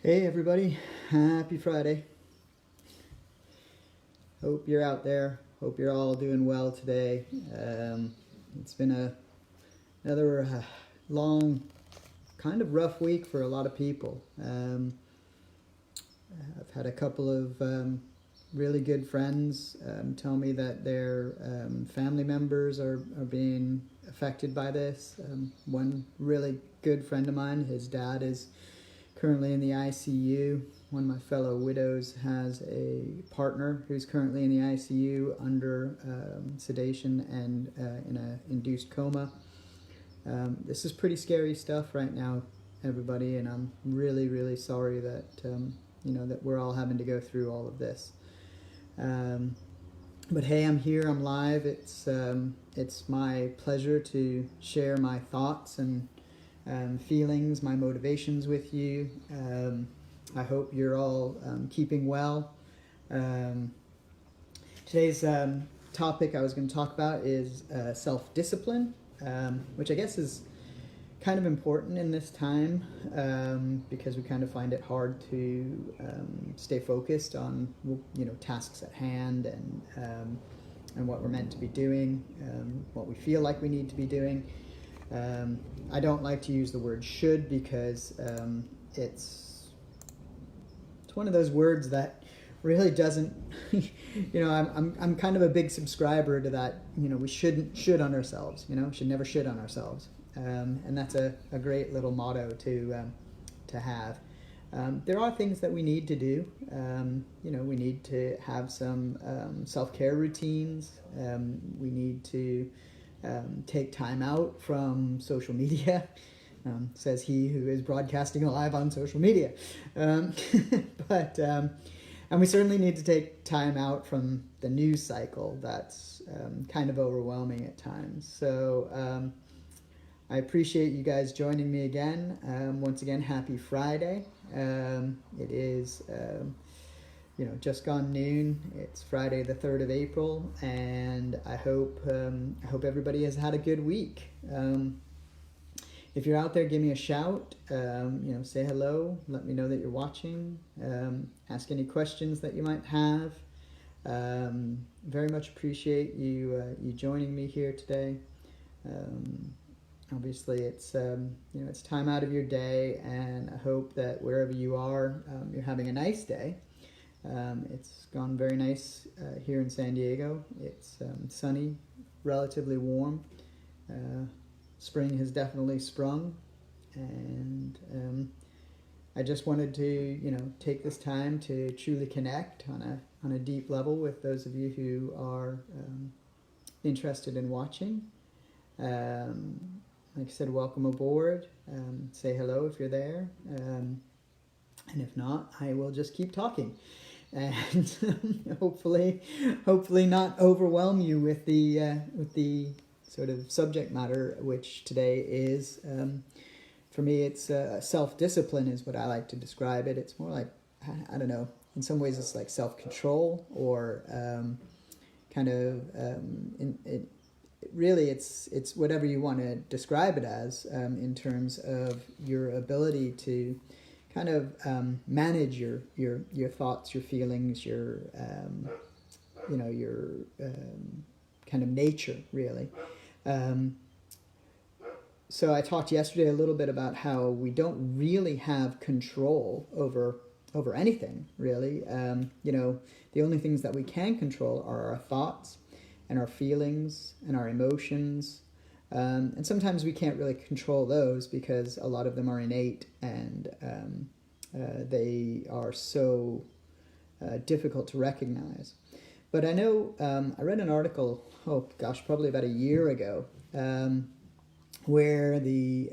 Hey everybody, happy Friday. Hope you're out there. Hope you're all doing well today. It's been another long, kind of rough week for a lot of people. I've had a couple of really good friends tell me that their family members are being affected by this. One really good friend of mine, his dad is currently in the ICU. One of my fellow widows has a partner who's currently in the ICU under sedation and in an induced coma. This is pretty scary stuff right now, everybody, and I'm really, really sorry that that we're all having to go through all of this. But hey, I'm here. I'm live. It's my pleasure to share my thoughts and feelings, my motivations with you. I hope you're all keeping well. Today's topic I was going to talk about is self-discipline, which I guess is kind of important in this time because we kind of find it hard to stay focused on tasks at hand and what we're meant to be doing, what we feel like we need to be doing. I don't like to use the word should because it's one of those words that really doesn't I'm kind of a big subscriber to that. We should on ourselves, should never should on ourselves, and that's a great little motto to have. There are things that we need to do. We need to have some self-care routines. We need to take time out from social media, says he who is broadcasting live on social media. And we certainly need to take time out from the news cycle that's kind of overwhelming at times. So I appreciate you guys joining me again. Once again, happy Friday. It is just gone noon. It's Friday the 3rd of April, and I hope everybody has had a good week. If you're out there, give me a shout. Say hello. Let me know that you're watching. Ask any questions that you might have. Very much appreciate you joining me here today. Obviously, it's it's time out of your day, and I hope that wherever you are, you're having a nice day. It's gone very nice here in San Diego. It's sunny, relatively warm. Spring has definitely sprung, and I just wanted to take this time to truly connect on a deep level with those of you who are interested in watching. Like I said, welcome aboard. Say hello if you're there, and if not, I will just keep talking. And hopefully not overwhelm you with the sort of subject matter, which today is, for me, it's self-discipline is what I like to describe it. It's more like, I don't know, in some ways it's like self-control, or really it's whatever you want to describe it as, in terms of your ability to kind of manage your thoughts, your feelings, your kind of nature, really. So I talked yesterday a little bit about how we don't really have control over anything, really. The only things that we can control are our thoughts and our feelings and our emotions. And sometimes we can't really control those because a lot of them are innate, and they are so difficult to recognize. But I know I read an article, probably about a year ago, where the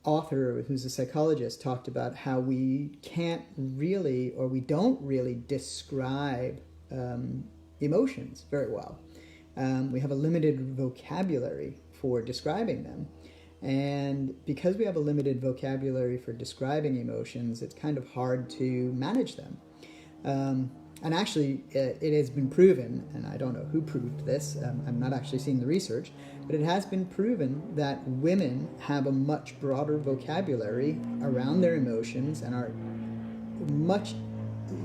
author, who's a psychologist, talked about how we can't really, or we don't really describe emotions very well. We have a limited vocabulary for describing them. And because we have a limited vocabulary for describing emotions, it's kind of hard to manage them. And actually, it has been proven, and I don't know who proved this, I'm not actually seeing the research, but it has been proven that women have a much broader vocabulary around their emotions and are much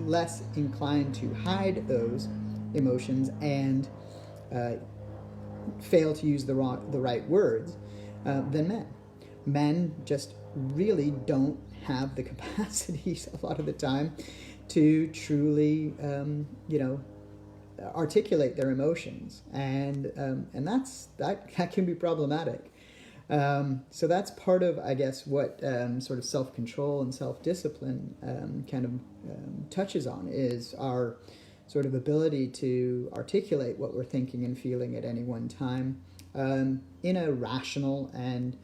less inclined to hide those emotions and fail to use the right words than men. Men just really don't have the capacities a lot of the time to truly, articulate their emotions, and that can be problematic. So that's part of, I guess, what sort of self-control and self-discipline touches on, is our sort of ability to articulate what we're thinking and feeling at any one time in a rational and,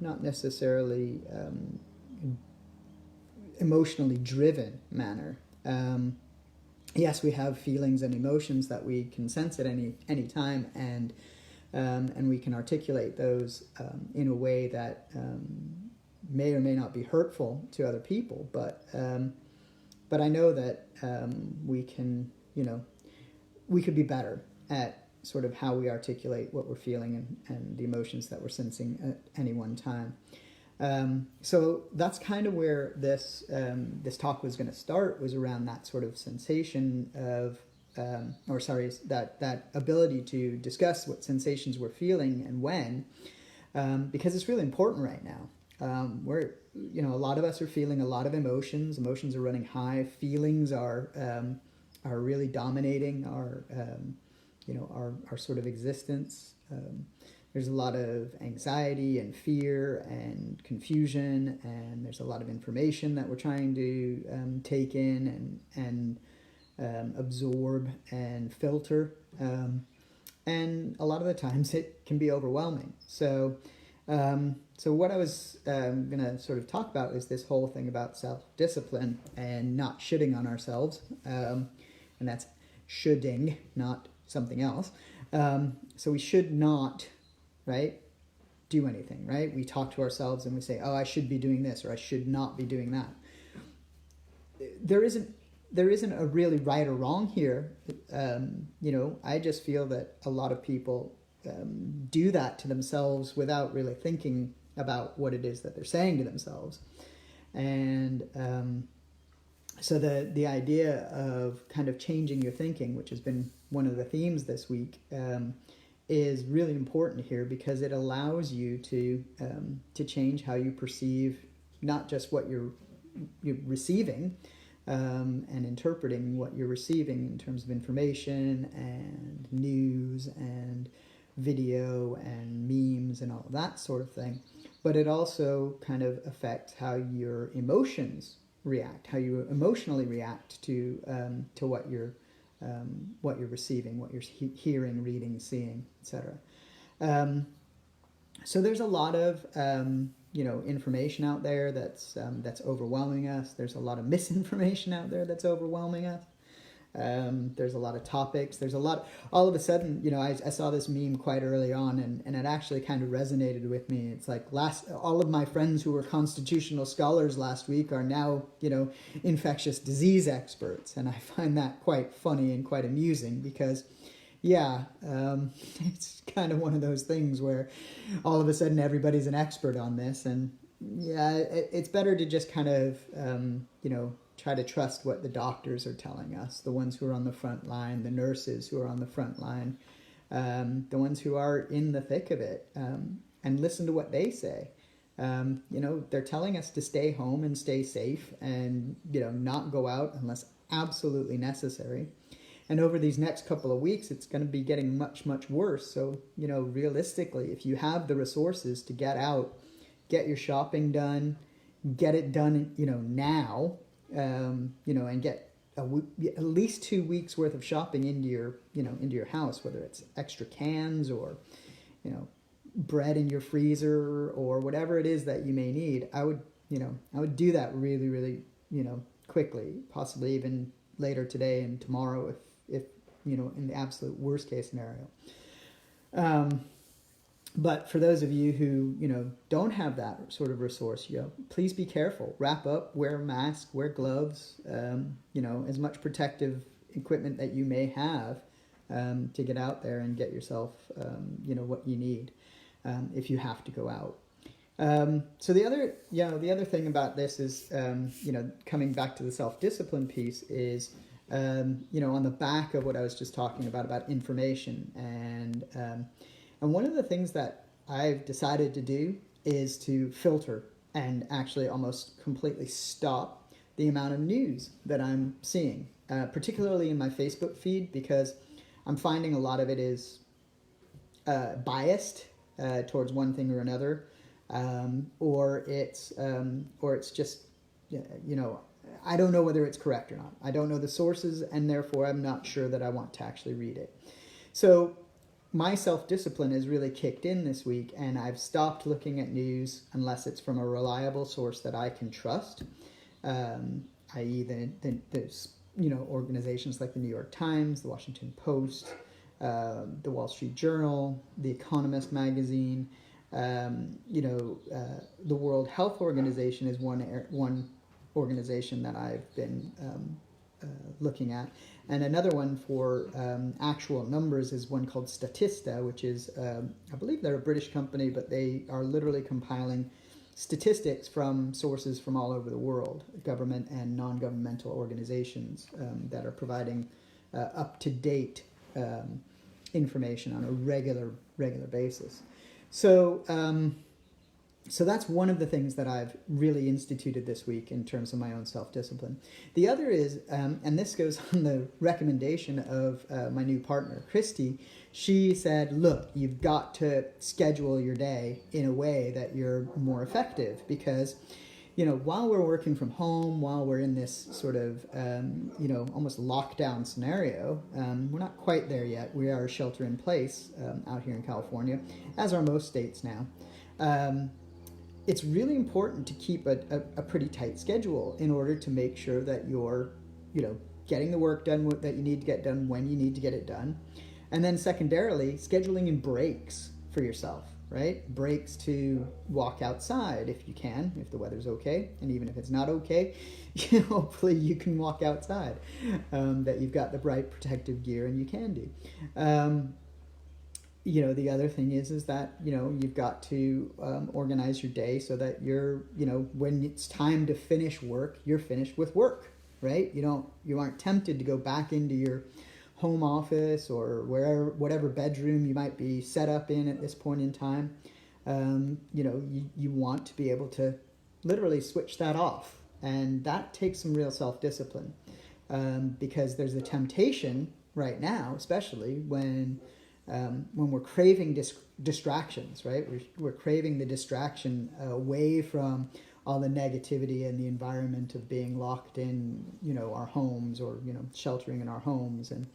not necessarily emotionally driven manner. Yes, we have feelings and emotions that we can sense at any time, and we can articulate those in a way that may or may not be hurtful to other people. But I know that we can, we could be better at sort of how we articulate what we're feeling and the emotions that we're sensing at any one time. So that's kind of where this talk was going to start, was around that sort of sensation of, that ability to discuss what sensations we're feeling and when, because it's really important right now. We're, a lot of us are feeling a lot of emotions. Emotions are running high. Feelings are really dominating our sort of existence. There's a lot of anxiety and fear and confusion, and there's a lot of information that we're trying to take in and absorb and filter. And a lot of the times it can be overwhelming. So what I was going to sort of talk about is this whole thing about self-discipline and not shitting on ourselves. And that's shoulding, not something else. So we should not, right, do anything, right? We talk to ourselves and we say, oh, I should be doing this, or I should not be doing that. There isn't a really right or wrong here. I just feel that a lot of people do that to themselves without really thinking about what it is that they're saying to themselves. And so the idea of kind of changing your thinking, which has been one of the themes this week, is really important here, because it allows you to change how you perceive not just what you're receiving, and interpreting what you're receiving in terms of information and news and video and memes and all of that sort of thing, but it also kind of affects how your emotions react, how you emotionally react to what you're receiving, what you're hearing, reading, seeing, etc. So there's a lot of information out there that's overwhelming us. There's a lot of misinformation out there that's overwhelming us. There's a lot of topics. There's a lot. All of a sudden, I saw this meme quite early on, and it actually kind of resonated with me. It's like all of my friends who were constitutional scholars last week are now, infectious disease experts, and I find that quite funny and quite amusing, because, it's kind of one of those things where all of a sudden everybody's an expert on this, and it's better to just kind of, try to trust what the doctors are telling us, the ones who are on the front line, the nurses who are on the front line, the ones who are in the thick of it, and listen to what they say. They're telling us to stay home and stay safe and, not go out unless absolutely necessary. And over these next couple of weeks, it's going to be getting much, much worse. So, realistically, if you have the resources to get out, get your shopping done, get it done, now, and get at least 2 weeks worth of shopping into your house, whether it's extra cans or, bread in your freezer or whatever it is that you may need. I would do that really, really, quickly, possibly even later today and tomorrow if in the absolute worst case scenario. But for those of you who, don't have that sort of resource, please be careful. Wrap up, wear a mask, wear gloves, as much protective equipment that you may have. to get out there and get yourself, what you need if you have to go out. So the other thing about this is, coming back to the self-discipline piece is, on the back of what I was just talking about information. And one of the things that I've decided to do is to filter and actually almost completely stop the amount of news that I'm seeing, particularly in my Facebook feed, because I'm finding a lot of it is biased towards one thing or another, or it's just, I don't know whether it's correct or not. I don't know the sources, and therefore I'm not sure that I want to actually read it. So my self-discipline has really kicked in this week, and I've stopped looking at news unless it's from a reliable source that I can trust, i.e. there's organizations like the New York Times, the Washington Post, the Wall Street Journal, the Economist magazine. The World Health Organization is one organization that I've been looking at, and another one for actual numbers is one called Statista, which is I believe they're a British company, but they are literally compiling statistics from sources from all over the world, government and non-governmental organizations that are providing up-to-date information on a regular basis. So that's one of the things that I've really instituted this week in terms of my own self-discipline. The other is, and this goes on the recommendation of my new partner, Christy. She said, look, you've got to schedule your day in a way that you're more effective, because while we're working from home, while we're in this sort of, almost lockdown scenario, we're not quite there yet. We are shelter in place out here in California, as are most states now. It's really important to keep a pretty tight schedule in order to make sure that you're, getting the work done that you need to get done when you need to get it done. And then secondarily, scheduling in breaks for yourself, right? Breaks to walk outside if you can, if the weather's okay. And even if it's not okay, hopefully you can walk outside, that you've got the right protective gear and you can do. The other thing is that, you've got to organize your day so that you're, when it's time to finish work, you're finished with work, right? You aren't tempted to go back into your home office or whatever bedroom you might be set up in at this point in time. You want to be able to literally switch that off. And that takes some real self-discipline, because there's a temptation right now, especially when we're craving distractions, right? We're craving the distraction away from all the negativity and the environment of being locked in, our homes, or, sheltering in our homes. And,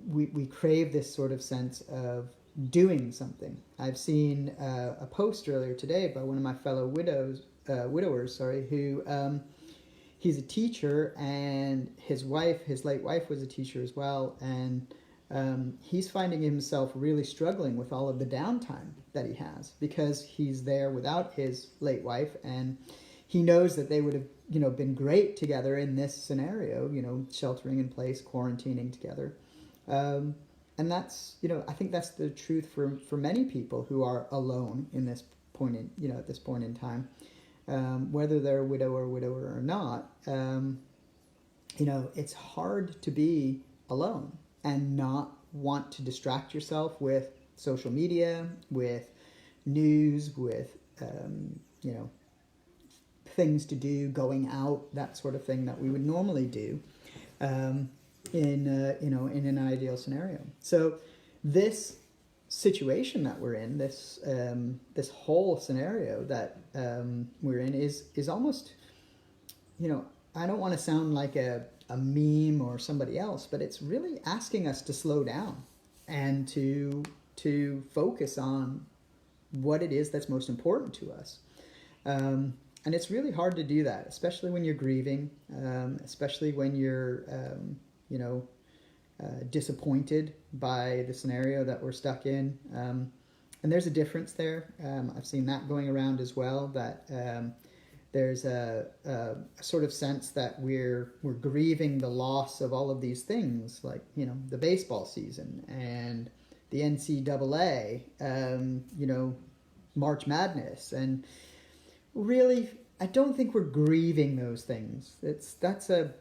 we crave this sort of sense of doing something. I've seen a post earlier today by one of my fellow widowers, who he's a teacher, and his late wife was a teacher as well. And he's finding himself really struggling with all of the downtime that he has, because he's there without his late wife, and he knows that they would have, been great together in this scenario, sheltering in place, quarantining together. And that's, I think that's the truth for many people who are alone in this point at this point in time, whether they're a widower or not. It's hard to be alone and not want to distract yourself with social media, with news, with, things to do, going out, that sort of thing that we would normally do in an ideal scenario. So this situation that we're in, this whole scenario that we're in is almost, I don't want to sound like a meme or somebody else, but it's really asking us to slow down and to focus on what it is that's most important to us. And it's really hard to do that, especially when you're grieving, especially when you're, disappointed by the scenario that we're stuck in. And there's a difference there. I've seen that going around as well, that there's a sort of sense that we're grieving the loss of all of these things, like, you know, the baseball season and the NCAA, March Madness, and really, I don't think we're grieving those things. That's a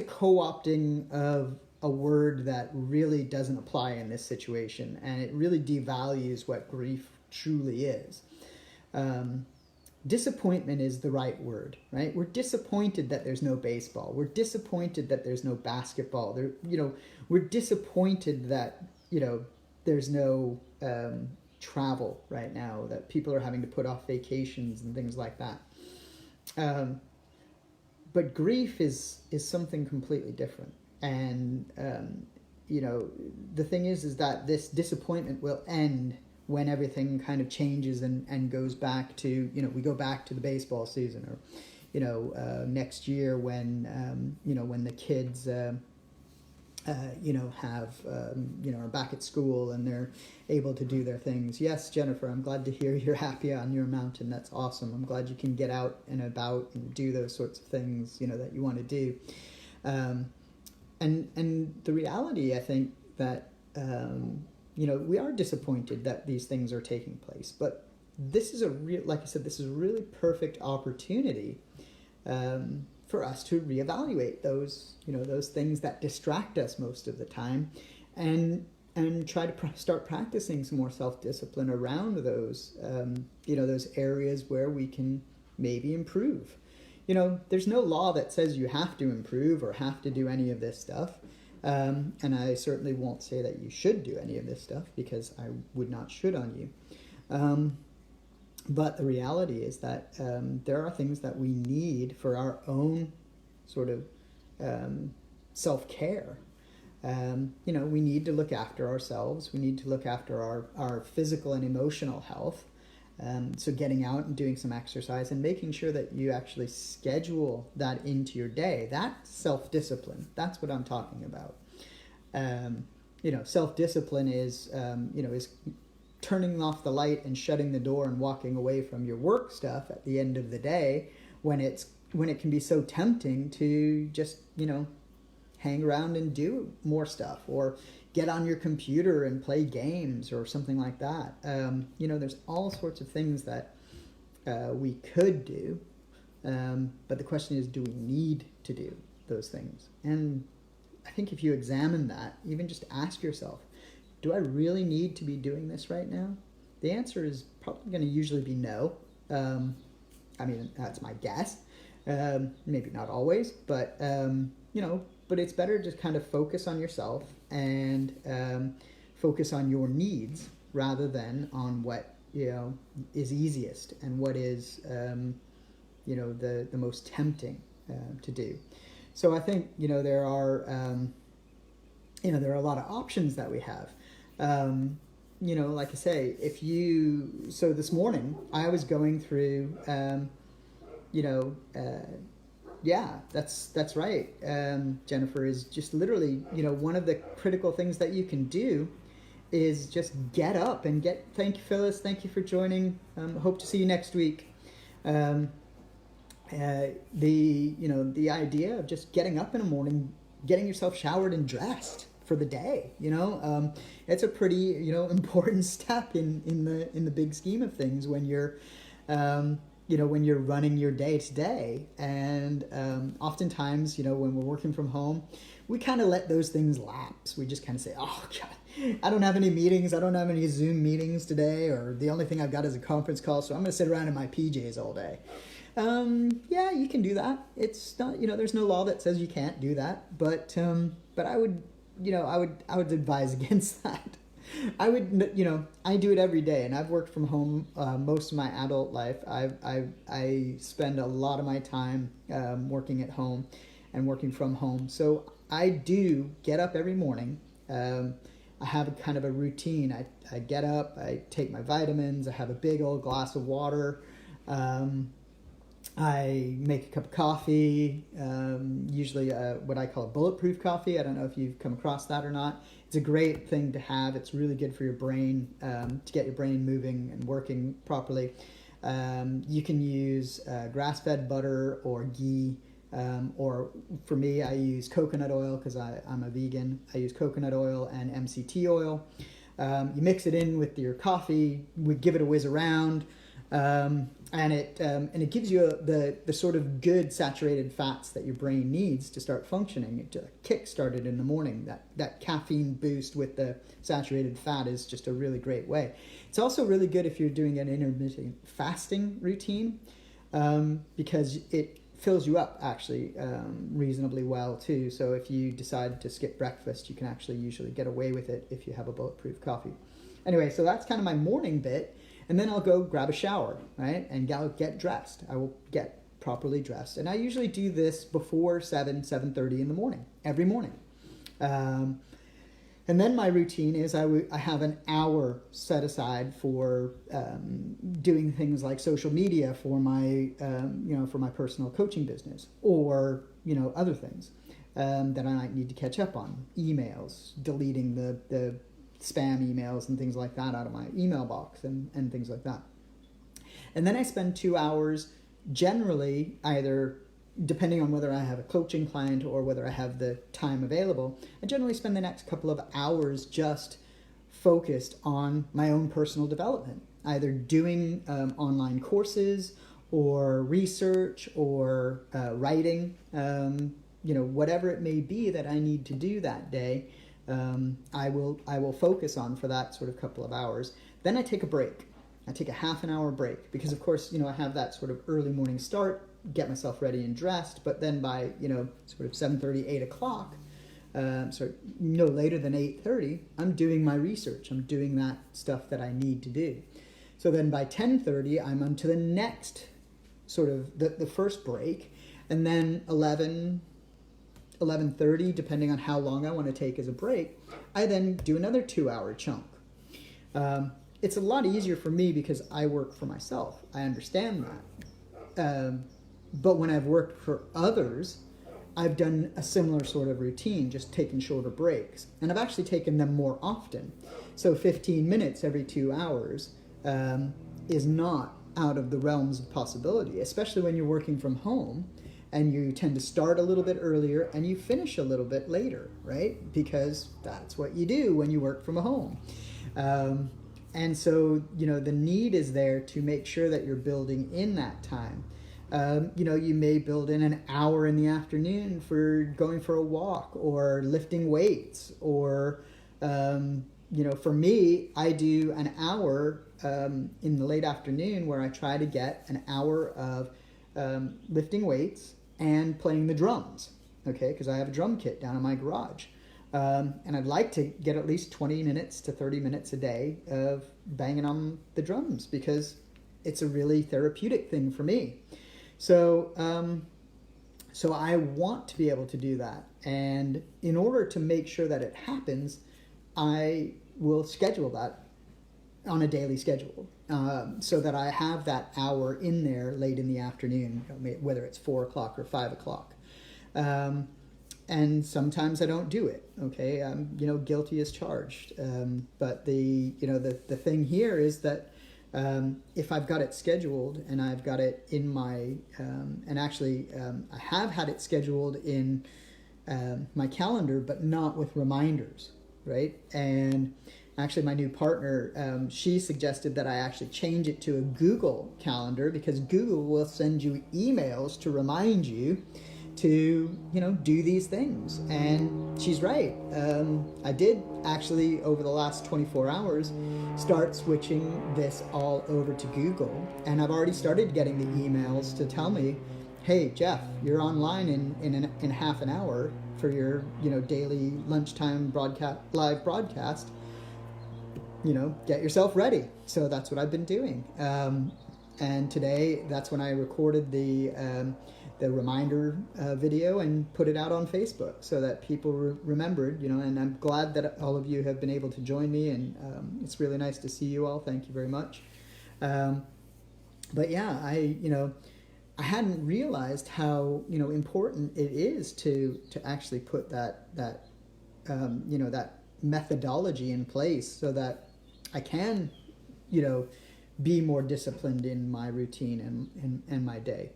co-opting of a word that really doesn't apply in this situation, and it really devalues what grief truly is. Disappointment is the right word, right? We're disappointed that there's no baseball. We're disappointed that there's no basketball. We're disappointed that, there's no travel right now, that people are having to put off vacations and things like that. But grief is something completely different. And, the thing is that this disappointment will end when everything kind of changes and goes back to, we go back to the baseball season, or, next year when, when the kids, are back at school and they're able to do their things. Yes, Jennifer, I'm glad to hear you're happy on your mountain. That's awesome. I'm glad you can get out and about and do those sorts of things, that you want to do. And the reality, I think, that, we are disappointed that these things are taking place, but this is like I said, this is a really perfect opportunity for us to reevaluate those, those things that distract us most of the time, and try to start practicing some more self-discipline around those, those areas where we can maybe improve. There's no law that says you have to improve or have to do any of this stuff. And I certainly won't say that you should do any of this stuff, because I would not should on you. But the reality is that there are things that we need for our own sort of self-care. We need to look after ourselves. We need to look after our physical and emotional health. So getting out and doing some exercise and making sure that you actually schedule that into your day, that's self-discipline. That's what I'm talking about. Self-discipline is turning off the light and shutting the door and walking away from your work stuff at the end of the day, when it can be so tempting to just, hang around and do more stuff, or get on your computer and play games or something like that. There's all sorts of things that we could do, but the question is, do we need to do those things? And I think if you examine that, even just ask yourself, do I really need to be doing this right now? The answer is probably going to usually be no. That's my guess. Maybe not always, but but it's better to kind of focus on yourself and focus on your needs rather than on what is easiest and what is the most tempting to do. So I think there are there are a lot of options that we have. Like I say, so this morning I was going through that's right. Jennifer, is just literally, one of the critical things that you can do is just get up and thank you, Phyllis. Thank you for joining. Hope to see you next week. The idea of just getting up in the morning, getting yourself showered and dressed for the day, it's a pretty, important step in the big scheme of things when you're, when you're running your day to day. And oftentimes, when we're working from home, we kind of let those things lapse. We just kind of say, oh God, I don't have any meetings. I don't have any Zoom meetings today, or the only thing I've got is a conference call. So I'm going to sit around in my PJs all day. Yeah, you can do that. It's not, there's no law that says you can't do that, but I would, I would advise against that. I would, I do it every day, and I've worked from home most of my adult life. I spend a lot of my time working at home and working from home. So I do get up every morning. I have a kind of a routine. I get up, I take my vitamins, I have a big old glass of water. I make a cup of coffee, usually what I call a bulletproof coffee. I don't know if you've come across that or not. It's a great thing to have. It's really good for your brain, to get your brain moving and working properly. You can use grass-fed butter or ghee, or for me, I use coconut oil because I'm a vegan. I use coconut oil and MCT oil. You mix it in with your coffee, we give it a whiz around, and it gives you the sort of good saturated fats that your brain needs to start functioning. It kick-start it in the morning. That caffeine boost with the saturated fat is just a really great way. It's also really good if you're doing an intermittent fasting routine, because it fills you up actually reasonably well too. So if you decide to skip breakfast, you can actually usually get away with it if you have a bulletproof coffee. Anyway, so that's kind of my morning bit. And then I'll go grab a shower, right? And get dressed. I will get properly dressed. And I usually do this before 7:30 in the morning, every morning. And then my routine is I have an hour set aside for doing things like social media for my for my personal coaching business, or other things that I might need to catch up on, emails, deleting the spam emails and things like that out of my email box and things like that. And then I spend 2 hours generally, either depending on whether I have a coaching client or whether I have the time available, I generally spend the next couple of hours just focused on my own personal development, either doing online courses or research or writing, whatever it may be that I need to do that day. I will focus on for that sort of couple of hours. Then I take a break. I take a half an hour break because, of course, I have that sort of early morning start, get myself ready and dressed. But then by, sort of 7:30, 8 o'clock, so no later than 8:30, I'm doing my research. I'm doing that stuff that I need to do. So then by 10:30, I'm on to the next sort of the first break. And then 11:30, depending on how long I want to take as a break, I then do another 2-hour chunk. It's a lot easier for me because I work for myself. I understand that. But when I've worked for others, I've done a similar sort of routine, just taking shorter breaks. And I've actually taken them more often. So 15 minutes every 2 hours is not out of the realms of possibility, especially when you're working from home. And you tend to start a little bit earlier and you finish a little bit later, right? Because that's what you do when you work from home. And so, the need is there to make sure that you're building in that time. You may build in an hour in the afternoon for going for a walk or lifting weights, or, for me, I do an hour in the late afternoon where I try to get an hour of lifting weights and playing the drums, okay? Because I have a drum kit down in my garage. And I'd like to get at least 20 minutes to 30 minutes a day of banging on the drums because it's a really therapeutic thing for me. So I want to be able to do that. And in order to make sure that it happens, I will schedule that on a daily schedule. So that I have that hour in there late in the afternoon, whether it's 4 o'clock or 5 o'clock. And sometimes I don't do it, okay? Guilty as charged. But the thing here is that if I've got it scheduled and I've got it in my, I have had it scheduled in my calendar, but not with reminders, right? And actually, my new partner, she suggested that I actually change it to a Google Calendar because Google will send you emails to remind you to, do these things. And she's right. I did actually, over the last 24 hours, start switching this all over to Google. And I've already started getting the emails to tell me, hey, Jeff, you're online in half an hour for your, daily lunchtime live broadcast. Get yourself ready. So that's what I've been doing. And today, that's when I recorded the reminder video and put it out on Facebook so that people remembered, and I'm glad that all of you have been able to join me, and it's really nice to see you all. Thank you very much. But yeah, I hadn't realized how, important it is to actually put that methodology in place so that I can, be more disciplined in my routine and my day.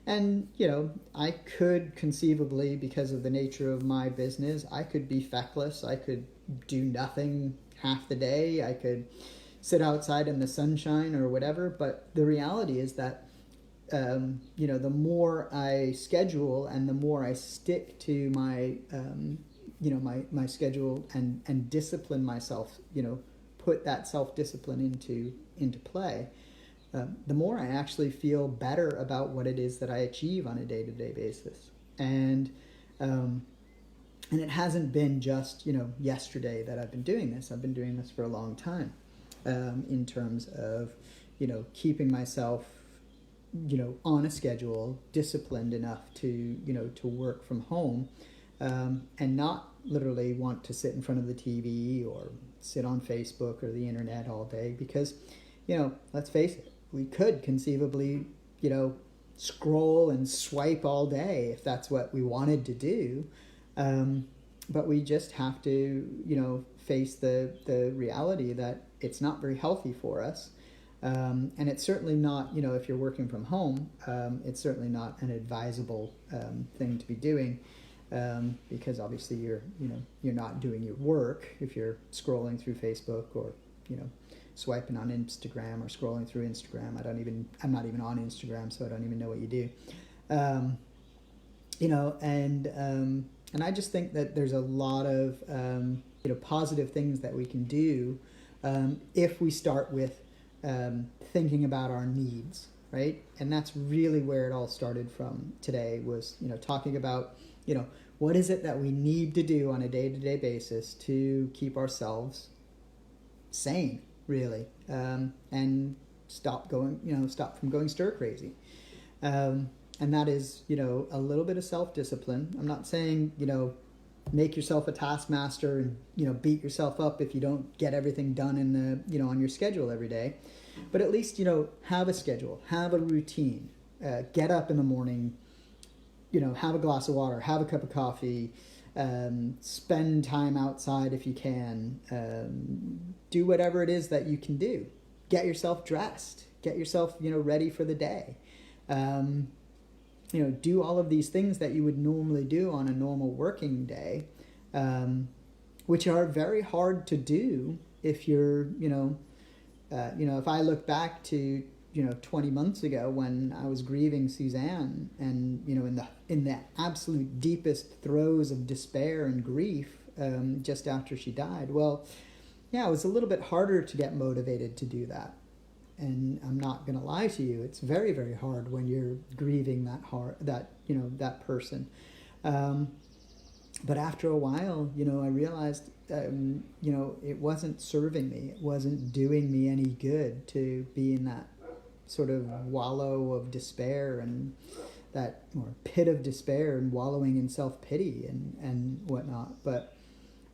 And, you know, I could conceivably, because of the nature of my business, I could be feckless. I could do nothing half the day. I could sit outside in the sunshine or whatever. But the reality is that, you know, the more I schedule and the more I stick to my, you know, my schedule and discipline myself, you know, put that self-discipline into play, the more I actually feel better about what it is that I achieve on a day-to-day basis. And it hasn't been just, you know, yesterday that I've been doing this. I've been doing this for a long time, in terms of, you know, keeping myself, you know, on a schedule, disciplined enough to, you know, to work from home, and not literally want to sit in front of the TV or sit on Facebook or the internet all day. Because, you know, let's face it, we could conceivably, you know, scroll and swipe all day if that's what we wanted to do. But we just have to, you know, face the reality that it's not very healthy for us. And it's certainly not, you know, if you're working from home, it's certainly not an advisable thing to be doing, because obviously you're not doing your work if you're scrolling through Facebook or, you know, swiping on Instagram or scrolling through Instagram. I'm not even on Instagram, so I don't even know what you do. You know, and I just think that there's a lot of, you know, positive things that we can do, if we start with thinking about our needs, right? And that's really where it all started from today, was, you know, talking about, you know, what is it that we need to do on a day-to-day basis to keep ourselves sane, really, and stop from going stir crazy. And that is, you know, a little bit of self-discipline. I'm not saying, you know, make yourself a taskmaster and, you know, beat yourself up if you don't get everything done in the, you know, on your schedule every day. But at least, you know, have a schedule, have a routine, get up in the morning, you know, have a glass of water, have a cup of coffee, spend time outside if you can, do whatever it is that you can do. Get yourself dressed, get yourself, you know, ready for the day. You know, do all of these things that you would normally do on a normal working day, which are very hard to do if you're, you know, if I look back to, you know, 20 months ago when I was grieving Suzanne, and, you know, in the absolute deepest throes of despair and grief, just after she died, well, yeah, it was a little bit harder to get motivated to do that. And I'm not going to lie to you, it's very, very hard when you're grieving that person. But after a while, you know, I realized, you know, it wasn't serving me. It wasn't doing me any good to be in that sort of wallow of despair and that, or pit of despair, and wallowing in self-pity and whatnot. But,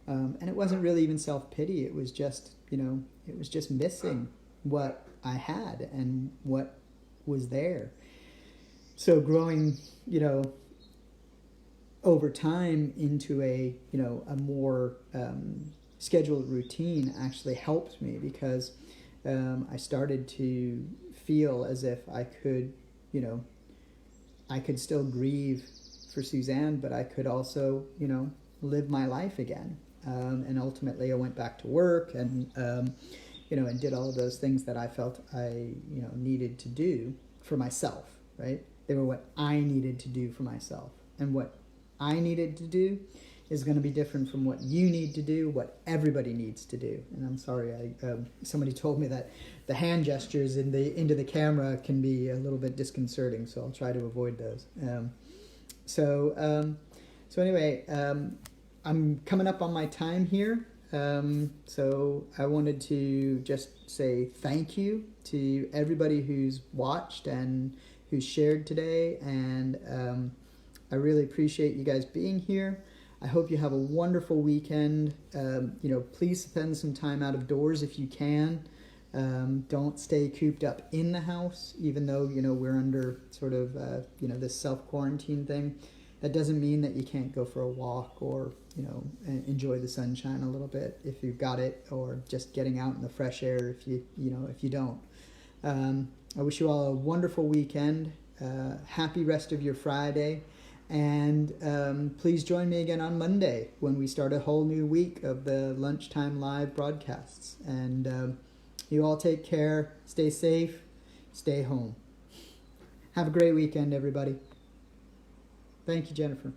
and it wasn't really even self-pity. It was just, you know, it was just missing what I had and what was there. So growing, you know, over time into a, you know, a more scheduled routine actually helped me, because I started to feel as if I could, you know, I could still grieve for Suzanne, but I could also, you know, live my life again. And ultimately I went back to work and, you know, and did all of those things that I felt I, you know, needed to do for myself, right? They were what I needed to do for myself. And what I needed to do is going to be different from what you need to do, what everybody needs to do. And I'm sorry, somebody told me that the hand gestures into the camera can be a little bit disconcerting, so I'll try to avoid those. So anyway, I'm coming up on my time here. So I wanted to just say thank you to everybody who's watched and who's shared today, and I really appreciate you guys being here. I hope you have a wonderful weekend. You know, please spend some time out of doors if you can. Don't stay cooped up in the house, even though, you know, we're under sort of, you know, this self-quarantine thing. That doesn't mean that you can't go for a walk or, you know, enjoy the sunshine a little bit if you've got it, or just getting out in the fresh air if you don't. I wish you all a wonderful weekend. Happy rest of your Friday. And please join me again on Monday when we start a whole new week of the Lunchtime Live broadcasts. And you all take care. Stay safe. Stay home. Have a great weekend, everybody. Thank you, Jennifer.